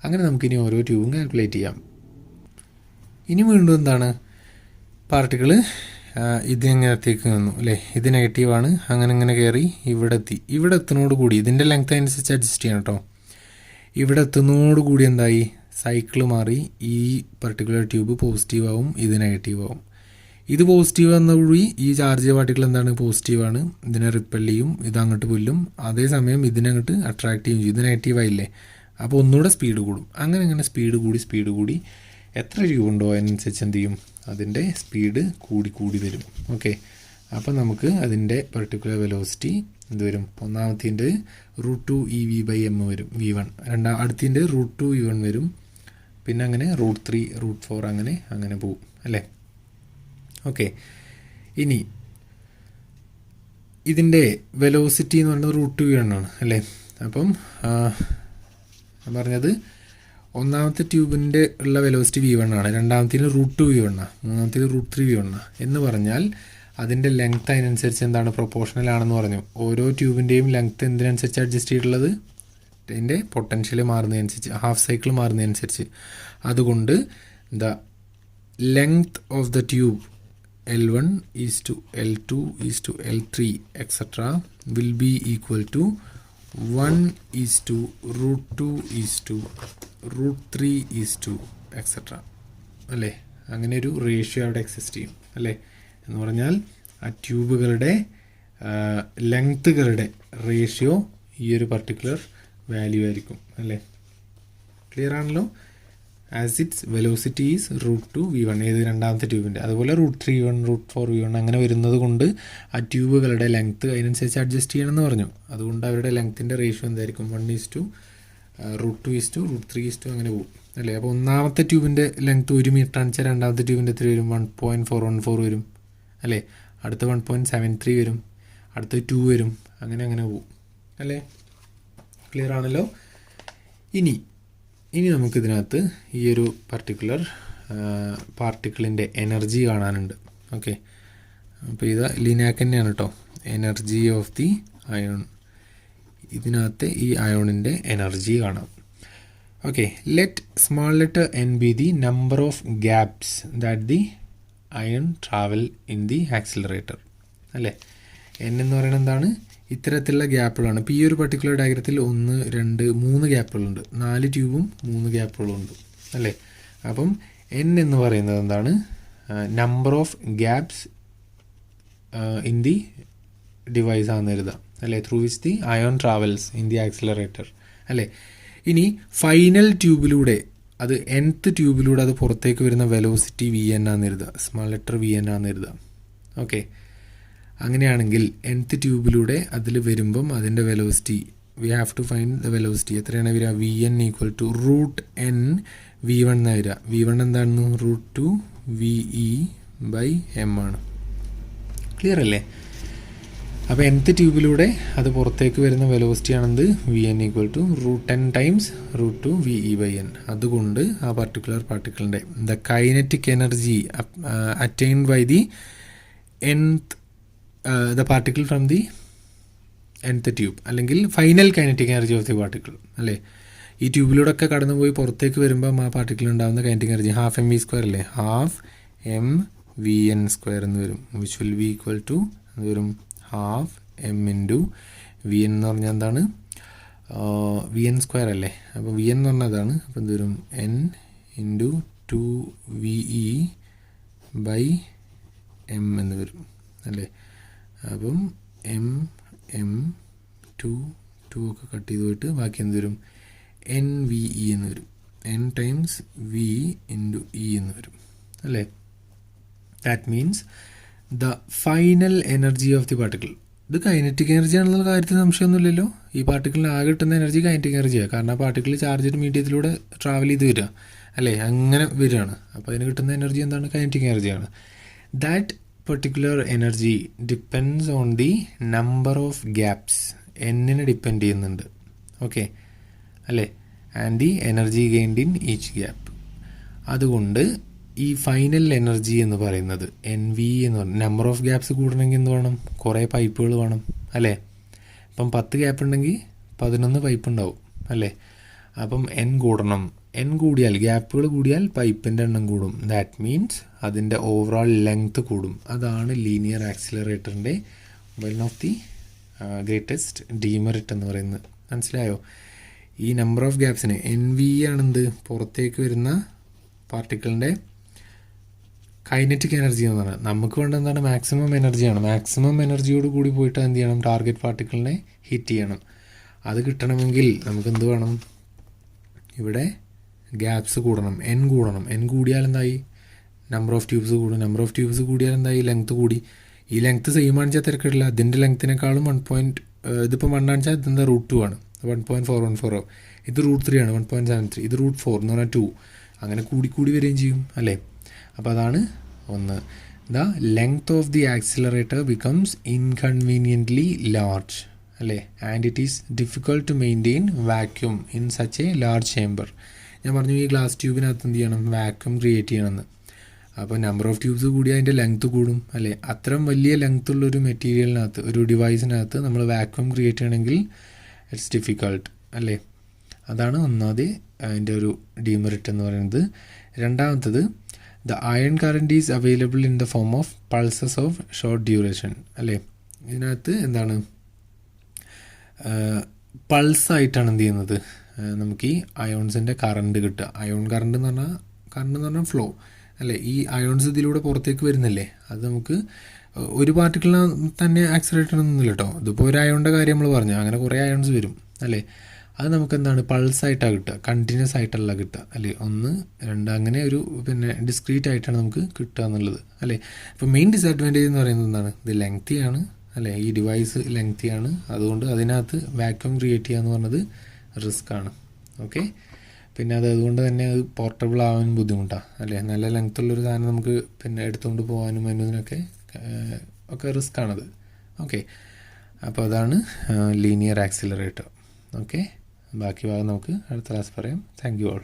അങ്ങനെ നമുക്കിനി ഓരോ ട്യൂബും കാൽക്കുലേറ്റ് ചെയ്യാം. ഇനി വീണ്ടും എന്താണ്? പാർട്ടിക്കിൾ ഇതിനകത്തേക്ക് നിന്നു, അല്ലേ? ഇത് നെഗറ്റീവാണ്, അങ്ങനെ ഇങ്ങനെ കയറി ഇവിടെ എത്തി. ഇവിടെ എത്തുന്നതോട് കൂടി ഇതിൻ്റെ ലെങ്ത് അനുസരിച്ച് അഡ്ജസ്റ്റ് ചെയ്യണം കേട്ടോ. ഇവിടെ എത്തുന്നതോട് കൂടി എന്തായി? സൈക്കിൾ മാറി ഈ പർട്ടിക്കുലർ ട്യൂബ് പോസിറ്റീവ് ആവും, ഇത് നെഗറ്റീവ് ആവും. ഇത് പോസിറ്റീവ് വന്നവഴി ഈ ചാർജ് ചെയ്ത പാർട്ടിക്കിൾ എന്താണ്, പോസിറ്റീവാണ്, ഇതിനെ റിപ്പൽ ചെയ്യും, ഇത് അങ്ങോട്ട് പുല്ലും, അതേസമയം ഇതിനങ്ങോട്ട് അട്രാക്ട് ചെയ്യും ചെയ്യും. ഇത് നെഗറ്റീവ് ആയില്ലേ, അപ്പോൾ ഒന്നുകൂടെ സ്പീഡ് കൂടും. അങ്ങനെ സ്പീഡ് കൂടി എത്ര ട്യൂബ് ഉണ്ടോ അതിനനുസരിച്ച് എന്ത് ചെയ്യും, അതിൻ്റെ സ്പീഡ് കൂടി വരും. ഓക്കെ, അപ്പോൾ നമുക്ക് അതിൻ്റെ പർട്ടിക്കുലർ വെലോസിറ്റി എന്ത് വരും, ഒന്നാമത്തിൻ്റെ √2 EV/m വരും, V1. അടുത്തിൻ്റെ √2 V1 വരും, പിന്നെ അങ്ങനെ √3 √4 അങ്ങനെ പോവും അല്ലേ. ഓക്കെ, ഇനി ഇതിൻ്റെ വെലോസിറ്റി എന്ന് പറയുന്നത് √2 V1 ആണ് അല്ലേ. അപ്പം ഞാൻ പറഞ്ഞത് ഒന്നാമത്തെ ട്യൂബിൻ്റെ ഉള്ള വെലോസിറ്റി V1 ആണ്, രണ്ടാമത്തേന് √2 V1 ആണ്, മൂന്നാമത്തേന് √3 V1 ആണ് എന്ന് പറഞ്ഞാൽ അതിൻ്റെ ലെങ്ത് അതിനനുസരിച്ച് എന്താണ്, പ്രൊപ്പോർഷണൽ ആണെന്ന് പറഞ്ഞു. ഓരോ ട്യൂബിൻ്റെയും ലെങ്ത് എന്തിനനുസരിച്ച് അഡ്ജസ്റ്റ് ചെയ്തിട്ടുള്ളത്, അതിൻ്റെ പൊട്ടൻഷ്യൽ മാറുന്നതനുസരിച്ച്, ഹാഫ് സൈക്കിൾ മാറുന്നതനുസരിച്ച്. അതുകൊണ്ട് the length of the tube L1 L2 L3 etc. will be equal to 1:√2 √3 etc. അല്ലേ. അങ്ങനെ ഒരു റേഷ്യോ അവിടെ എക്സിസ്റ്റ് ചെയ്യും അല്ലേ. എന്ന് പറഞ്ഞാൽ ആ ട്യൂബുകളുടെ ലെങ്ത്തുകളുടെ റേഷ്യോ ഈ ഒരു പർട്ടിക്കുലർ വാല്യൂ ആയിരിക്കും അല്ലേ. ക്ലിയർ ആണല്ലോ. As it's velocity is √2 V1, ഏത് രണ്ടാമത്തെ ട്യൂബിൻ്റെ. അതുപോലെ √3 V1 √4 V1 അങ്ങനെ വരുന്നത് കൊണ്ട് ആ ട്യൂബുകളുടെ ലെങ്ത്ത് അതിനനുസരിച്ച് അഡ്ജസ്റ്റ് ചെയ്യണമെന്ന് പറഞ്ഞു. അതുകൊണ്ട് അവരുടെ ലെങ്ത്തിൻ്റെ റേഷ്യോ എന്തായിരിക്കും, 1:√2 √3 അങ്ങനെ പോകും അല്ലേ. അപ്പോൾ ഒന്നാമത്തെ ട്യൂബിൻ്റെ ലെങ്ത്ത് 1 മീറ്റർ ആണെന്ന്, രണ്ടാമത്തെ ട്യൂബിൻ്റെ എത്ര വരും, 1.414 വരും അല്ലേ. അടുത്ത 1.73 വരും, അടുത്ത 2 വരും, അങ്ങനെ പോകും അല്ലേ. ക്ലിയർ ആണല്ലോ. ഇനി നമുക്കിതിനകത്ത് ഈ ഒരു പർട്ടിക്കുലർ പാർട്ടിക്കിളിൻ്റെ എനർജി കാണാനുണ്ട്. ഓക്കെ, അപ്പോൾ ഇത് ലിനാക്ക് തന്നെയാണ് കേട്ടോ, എനർജി ഓഫ് ദി അയോൺ. ഇതിനകത്ത് ഈ അയോണിൻ്റെ എനർജി കാണാം. Okay, let small letter n be the number of gaps that the iron travel in the accelerator അല്ലേ. n എന്ന് പറയുന്നത് എന്താണ്, ഇത്തരത്തിലുള്ള ഗ്യാപ്പുകളാണ്. ഇപ്പോൾ ഈ ഒരു പർട്ടിക്കുലർ ഡയഗ്രത്തിൽ 1, 2, 3 ഗ്യാപ്പുകളുണ്ട്, 4 ട്യൂബും 3 ഗ്യാപ്പുകളും ഉണ്ട് അല്ലേ. അപ്പം n എന്ന് പറയുന്നത് എന്താണ്, number of gaps in the device ആണെന്ന് എഴുതാം അല്ലേ, through which the ion travels in the accelerator അല്ലേ. ഇനി ഫൈനൽ ട്യൂബിലൂടെ, അത് nth ട്യൂബിലൂടെ അത് പുറത്തേക്ക് വരുന്ന വെലോസിറ്റി Vn ആണെന്ന് എഴുതുക, സ്മോൾ ലെറ്റർ Vn ആണെന്ന് എഴുതാം. ഓക്കെ, അങ്ങനെയാണെങ്കിൽ nth ട്യൂബിലൂടെ അതിൽ വരുമ്പം അതിൻ്റെ velocity we have to find the velocity. എത്രയാണ് വരിക, Vn = √n V1 എന്നാണ് വരിക. V1 എന്താണെന്ന്, √2 VE/m ആണ്. ക്ലിയർ അല്ലേ. അപ്പോൾ nth ട്യൂബിലൂടെ അത് പുറത്തേക്ക് വരുന്ന വെലോസിറ്റി ആണെന്ത്, Vn = √10 × √2 VE/n. അതുകൊണ്ട് ആ പർട്ടിക്കുലർ പാർട്ടിക്കിളിൻ്റെ the kinetic energy attained by the the particle from the nth tube, അല്ലെങ്കിൽ final kinetic energy of the particle അല്ലേ. ഈ ട്യൂബിലൂടെ ഒക്കെ കടന്നു പോയി പുറത്തേക്ക് വരുമ്പം ആ പാർട്ടിക്കിൾ ഉണ്ടാകുന്ന കൈനറ്റിക് എനർജി 12mv² അല്ലേ, 12mvn² എന്ന് വരും. Which will be equal to എന്ന് വരും 12m × Vn എന്ന് പറഞ്ഞാൽ എന്താണ്, Vn² അല്ലേ. അപ്പോൾ Vn എന്ന് പറഞ്ഞാൽ അതാണ്. അപ്പോൾ എന്ത് വരും, n × 2VE/m എന്ന് വരും അല്ലേ. അപ്പം m 2 ഒക്കെ കട്ട് ചെയ്ത് പോയിട്ട് ബാക്കി എന്ത് വരും, NVE എന്ന് വരും, n × V × E എന്ന് വരും അല്ലേ. That means the final energy of the particle. ഇത് കൈനറ്റിക് എനർജി ആണെന്നുള്ള കാര്യത്തിൽ സംശയമൊന്നുമില്ലല്ലോ. ഈ പാർട്ടിക്കിളിന് ആകെ കിട്ടുന്ന എനർജി കൈനറ്റിക് എനർജിയാണ്. കാരണം ആ പാർട്ടിക്കിൾ ചാർജ്ഡ് മീഡിയത്തിലൂടെ ട്രാവൽ ചെയ്ത് വരിക അല്ലേ, അങ്ങനെ വരികയാണ്. അപ്പോൾ അതിന് കിട്ടുന്ന എനർജി എന്താണ്, കൈനറ്റിക് എനർജിയാണ്. That particular energy depends on the number of gaps. n-നെ ഡിപ്പെൻഡ് ചെയ്യുന്നുണ്ട് ഓക്കെ അല്ലേ, and the energy gained in each gap. അതുകൊണ്ട് ഈ ഫൈനൽ എനർജി എന്ന് പറയുന്നത് NV എന്ന് പറയുന്നത്, നമ്പർ ഓഫ് ഗ്യാപ്സ് കൂടണമെങ്കിൽ എന്ത് വേണം, കുറേ പൈപ്പുകൾ വേണം അല്ലേ. ഇപ്പം 10 ഗ്യാപ്പ് ഉണ്ടെങ്കിൽ 11 പൈപ്പ് ഉണ്ടാവും അല്ലേ. അപ്പം n കൂടണം. n കൂടിയാൽ, ഗ്യാപ്പുകൾ കൂടിയാൽ പൈപ്പിൻ്റെ എണ്ണം കൂടും. ദാറ്റ് മീൻസ് അതിൻ്റെ ഓവറോൾ ലെങ്ത് കൂടും. അതാണ് ലീനിയർ ആക്സിലറേറ്ററിൻ്റെ one of the greatest demerit എന്ന് പറയുന്നത്. മനസ്സിലായോ. ഈ നമ്പർ ഓഫ് ഗ്യാപ്സിന് NV ആണെന്ത് പുറത്തേക്ക് വരുന്ന പാർട്ടിക്കിളിൻ്റെ കൈനറ്റിക് എനർജി എന്ന് പറഞ്ഞാൽ നമുക്ക് വേണ്ട എന്താണ് മാക്സിമം എനർജിയാണ്. മാക്സിമം എനർജിയോട് കൂടി പോയിട്ട് എന്ത് ചെയ്യണം, ടാർഗറ്റ് പാർട്ടിക്കിളിനെ ഹിറ്റ് ചെയ്യണം. അത് കിട്ടണമെങ്കിൽ നമുക്ക് എന്ത് വേണം, ഇവിടെ ഗ്യാപ്സ് കൂടണം, N കൂടണം. N കൂടിയാൽ എന്തായി, നമ്പർ ഓഫ് ട്യൂബ്സ് കൂടും. നമ്പർ ഓഫ് ട്യൂബ്സ് കൂടിയാൽ എന്തായി, ലെങ്ത്ത് കൂടി. ഈ ലെങ്ത്ത് സെയിം ആണെച്ചാൽ തിരക്കില്ല, അതിൻ്റെ ലെങ്ത്തിനേക്കാളും ഇതിപ്പോൾ 1 ആണെച്ചാൽ ഇതെന്താ √2 ആണ്, 1.414 ആവും. ഇത് √3 ആണ്, 1.73. ഇത് √4 എന്ന് പറഞ്ഞാൽ 2. അങ്ങനെ കൂടി വരികയും ചെയ്യും അല്ലേ. അപ്പോൾ അതാണ് ഒന്ന്. The length of the accelerator becomes inconveniently large അല്ലേ, and it is difficult to maintain vacuum in such a large chamber. ഞാൻ പറഞ്ഞു ഈ ഗ്ലാസ് ട്യൂബിനകത്ത് എന്ത് ചെയ്യണം, വാക്യൂം ക്രിയേറ്റ് ചെയ്യണമെന്ന്. അപ്പോൾ നമ്പർ ഓഫ് ട്യൂബ്സ് കൂടി അതിൻ്റെ ലെങ്ത്ത് കൂടും അല്ലേ. അത്രയും വലിയ ലെങ്ത്തുള്ളൊരു മെറ്റീരിയലിനകത്ത്, ഒരു ഡിവൈസിനകത്ത് നമ്മൾ വാക്യൂം ക്രിയേറ്റ് ചെയ്യണമെങ്കിൽ ഇറ്റ്സ് ഡിഫിക്കൾട്ട് അല്ലേ. അതാണ് ഒന്നാമത് അതിൻ്റെ ഒരു ഡീമെറിറ്റ് എന്ന് പറയുന്നത്. രണ്ടാമത്തത്, the iron current is available in the form of pulses of short duration അല്ലേ. ഇതിനകത്ത് എന്താണ്, പൾസായിട്ടാണ് എന്ത് ചെയ്യുന്നത്, നമുക്ക് ഈ അയോൺസിൻ്റെ കറണ്ട് കിട്ടുക. അയോൺ കറണ്ട് എന്ന് പറഞ്ഞാൽ ഫ്ലോ അല്ലേ. ഈ അയോൺസ് ഇതിലൂടെ പുറത്തേക്ക് വരുന്നില്ലേ, അത് നമുക്ക് ഒരു പാർട്ടിക്കിളിനെ തന്നെ ആക്സിലറേറ്റ് ചെയ്യണമെന്നില്ല കേട്ടോ. ഇതിപ്പോൾ ഒരു അയോണിൻ്റെ കാര്യം നമ്മൾ പറഞ്ഞു, അങ്ങനെ കുറേ അയോൺസ് വരും അല്ലേ. അത് നമുക്ക് എന്താണ്, പൾസായിട്ടാണ് കിട്ടുക, കണ്ടിന്യൂസ് ആയിട്ടല്ല കിട്ടുക അല്ലേ. 1, 2 അങ്ങനെ ഒരു ഡിസ്ക്രീറ്റ് ആയിട്ടാണ് നമുക്ക് കിട്ടുക എന്നുള്ളത് അല്ലേ. ഇപ്പോൾ മെയിൻ ഡിസഡ്വാൻറ്റേജ് എന്ന് പറയുന്നത് എന്താണ്, ഇത് ലെങ്തിയാണ് അല്ലേ. ഈ ഡിവൈസ് ലെങ്തിയാണ്, അതുകൊണ്ട് അതിനകത്ത് വാക്യൂം ക്രിയേറ്റ് ചെയ്യുക എന്ന് പറഞ്ഞത് റിസ്ക് ആണ്. ഓക്കെ, പിന്നെ അതുകൊണ്ട് തന്നെ അത് പോർട്ടബിൾ ആവാനും ബുദ്ധിമുട്ടാണ് അല്ലേ. നല്ല ലെങ്ത്തുള്ളൊരു സാധനം നമുക്ക് എടുത്തുകൊണ്ട് പോകാനും അതിനൊക്കെ റിസ്ക് ആണത്. ഓക്കെ, അപ്പോൾ അതാണ് ലീനിയർ ആക്സിലറേറ്റർ. ഓക്കെ, ബാക്കി ഭാഗം നമുക്ക് അടുത്ത ക്ലാസ് പറയാം. Thank you all.